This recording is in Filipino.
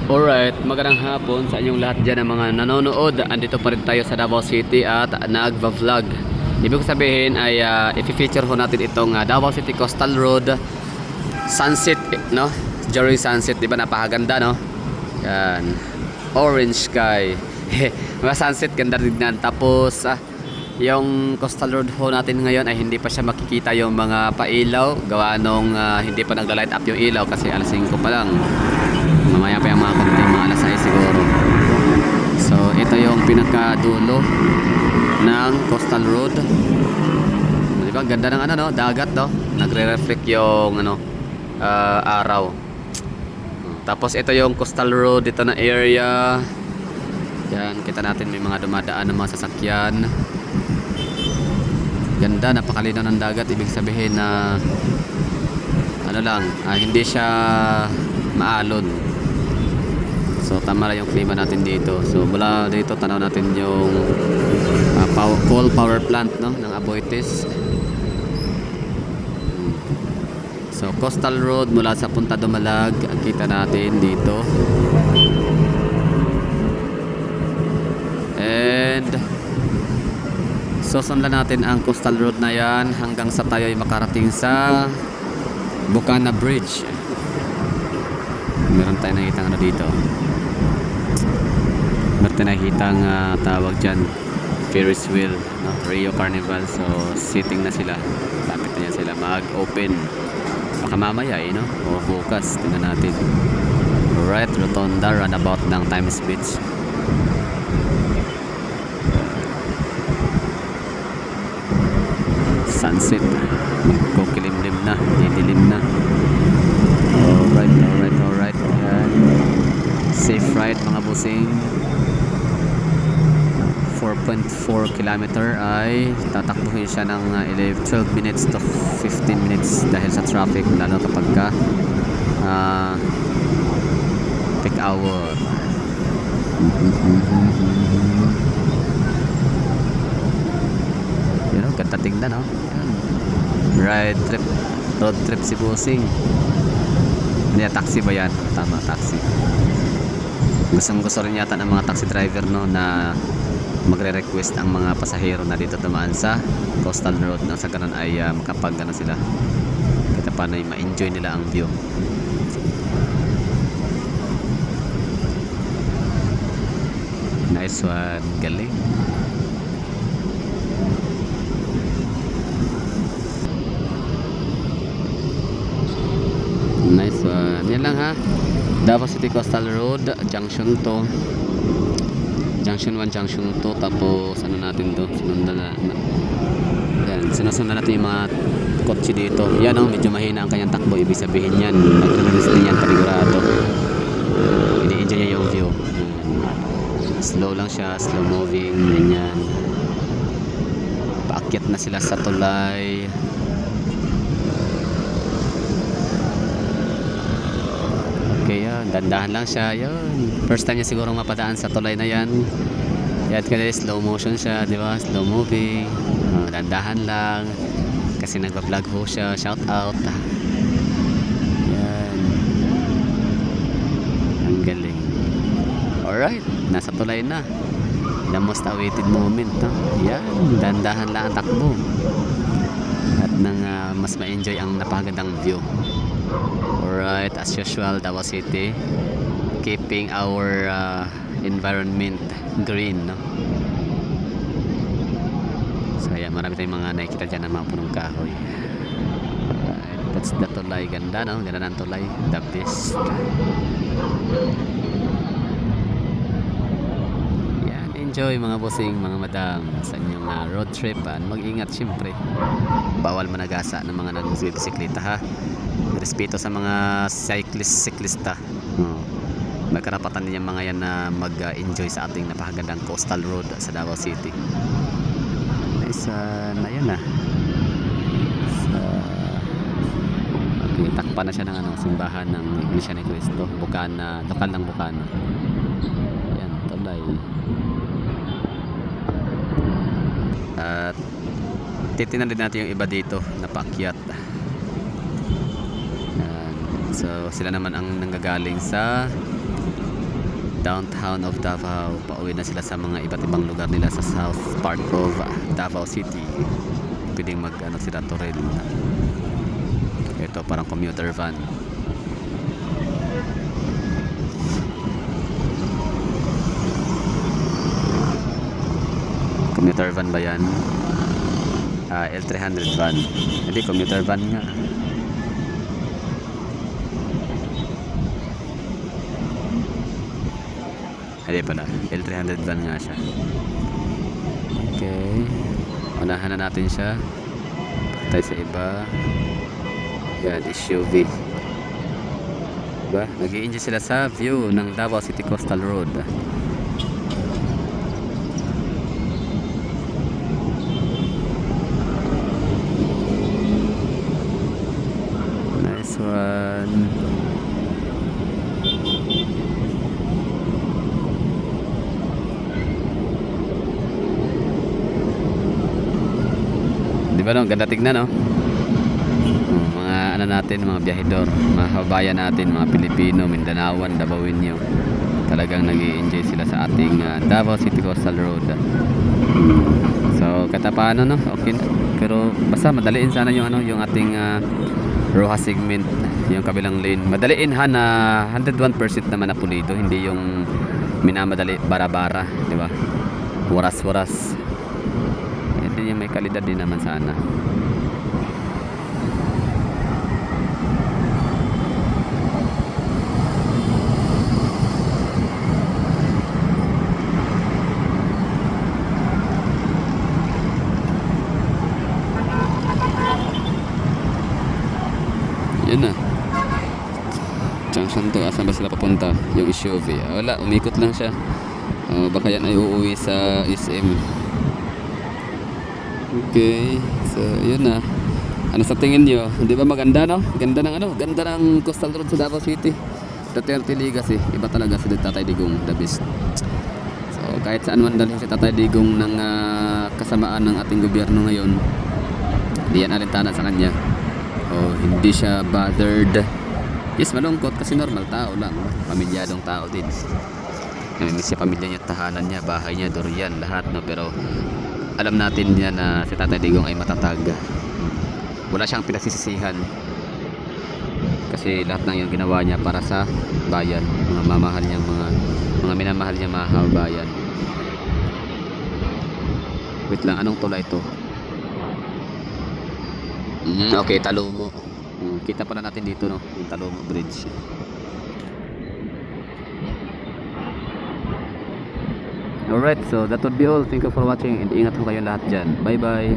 Alright, magandang hapon sa inyong lahat dyan ng mga nanonood. Andito pa rin tayo sa Davao City at nagva-vlog. Ibig sabihin ay i-feature ho natin itong Davao City Coastal Road sunset, no? During sunset, di ba napakaganda, no? Yan. Orange sky. Mga sunset, ganda tignan. Tapos, yung coastal road ho natin ngayon ay hindi pa siya makikita yung mga pailaw. Gawa nung hindi pa nagla-light up yung ilaw kasi alas 5 pa lang. Mamaya pa yung mga konti, mga alas 6 siguro. So ito yung pinakadulo ng coastal road. Di ba ganda ng ano, no, dagat, no, nagre-reflect yung ano, araw. Tapos ito yung coastal road dito na area. Yan, kita natin may mga dumadaan ng mga sasakyan. Ganda, napakalinaw ng dagat. Ibig sabihin na ano lang, hindi siya maalon. So tama lang yung klima natin dito. So mula dito tanaw natin yung coal power plant, no, ng Aboitiz. So coastal road mula sa Punta Dumalag, kita natin dito. And susundan natin ang coastal road na yan hanggang sa tayo ay makarating sa Bukana Bridge. Meron tayong nakitang ano dito. Meron tayong nakitang tawag dyan, Ferris wheel, no? Rio Carnival. So sitting na sila. Lapit na yan sila mag-open. Baka mamaya no? O bukas. Tingnan natin. Alright, Rotonda, runabout ng Times Beach. Sunset. Magkukilimlim na. Didilim na. Alright. Ayan. Safe ride mga busing. 4.4 kilometer ay tatakbuhin siya ng 12 minutes to 15 minutes dahil sa traffic, lalo kapag ka peak hour. Yan o, ganda tingnan, no? Road trip si busing. Hindi, taxi ba yan? Tama, taxi. Gusto rin yata ng mga taxi driver, no, na magre-request ang mga pasahero na dito dumaan sa coastal road, na sa ganun ay makapag ano sila, kita paano ay ma-enjoy nila ang view. Nice one, galing. Nice one. Yan lang, ha. Davao City Coastal Road, junction to. Junction 1, junction 2. Tapos ano natin to? Sinundan na. Yan, sinusundan natin yung mga kotse dito. Yan, oh, medyo mahina ang kanyang takbo. Ibig sabihin yan, magre-release din yan panigurado. Ini-enjoy niya yung view. Slow lang siya, slow moving. Ganyan. Paakyat na sila sa tulay. Yan, dandahan lang siya. Yun, first time niya siguro mapadaan sa tulay na yan. Yan, kasi slow motion siya, di ba? Slow moving. Dandahan lang kasi nagpa-vlog ho siya. Shout out. Yan, ang galing. Alright, nasa tulay na. The most awaited moment, no? Yan, dandahan lang ang takbo at nang mas ma-enjoy ang napakagandang view. Alright, as usual, Davao City keeping our environment green, no? So yeah, marami tayong mga nakikita dyan ng mga punong kahoy. Alright, that's the tulay. Ganda, no? Ganda ng tulay. The best. Yan, enjoy mga bossing, mga madam sa inyong road trip. Mag-ingat syempre. Bawal managasa ng mga nagbibisikleta, ha? Respeto sa mga siklista. May karapatan din yung mga yan na mag-enjoy sa ating napakagandang coastal road sa Davao City. Nice, ayan na. Okay, takpan na siya ng simbahan ng Iglesia ni Cristo, Bukana, lokal ng Bukana. Ayan, tulay. At titinan din natin yung iba dito na paakyat. So sila naman ang nanggagaling sa downtown of Davao. Pauwi na sila sa mga iba't ibang lugar nila sa south part of Davao City. Pwedeng mag ano sila to rin. Ito parang commuter van. Commuter van ba yan? L300 van. Hindi, commuter van nga. Hindi pala, L300 van nga siya. Okay. Unahan na natin siya. Patay sa iba. Yan, SUV. Diba? Nag-i-enjoy sila sa view ng Davao City Coastal Road. Nice one. Di ba no? Ganda tignan no? Mga ano natin, mga biyahedor, mga kabayan natin, mga Pilipino, Mindanaoan, Davaoenyo. Talagang nag-i-enjoy sila sa ating Davao City Coastal Road. So, katapano no? Okay na. Pero basta madaliin sana yung ano, yung ating Rojas segment, yung kabilang lane. Madaliin ha na 101% naman na pulido, hindi yung minamadali bara-bara, di ba? Waras-waras. Ito yung may kalidad din naman sana. Yan na. Junction to. Asan ba sila papunta? Yung SUV. Wala, umikot lang siya. Baka yan ay uuwi sa SM. Okay. So, yun na. Ano sa tingin nyo? Di ba maganda no? Ganda ng ano? Ganda ng Coastal Road sa Davao City. Duterte Legacy. Iba talaga si Tatay Digong. The best. So, kahit saan man dalhin si Tatay Digong ng kasamaan ng ating gobyerno ngayon, di yan alintana sa kanya. Oh, hindi siya bothered. Yes, malungkot kasi normal tao lang. Pamilyadong tao din. Namimiss siya pamilya niya, tahanan niya, bahay niya, durian, lahat no. Pero alam natin niya na si Tatay Digong ay matatag. Wala siyang pinagsisisihan. Kasi lahat ng yung ginawa niya para sa bayan, mga mamahal niya, mga minamahal niya, mga kabayan. Wait lang, anong tulay ito? Okay, Talomo. Kita pala natin dito no, yung Talomo Bridge. Alright, so that would be all. Thank you for watching and ingat po kayo lahat dyan. Bye bye.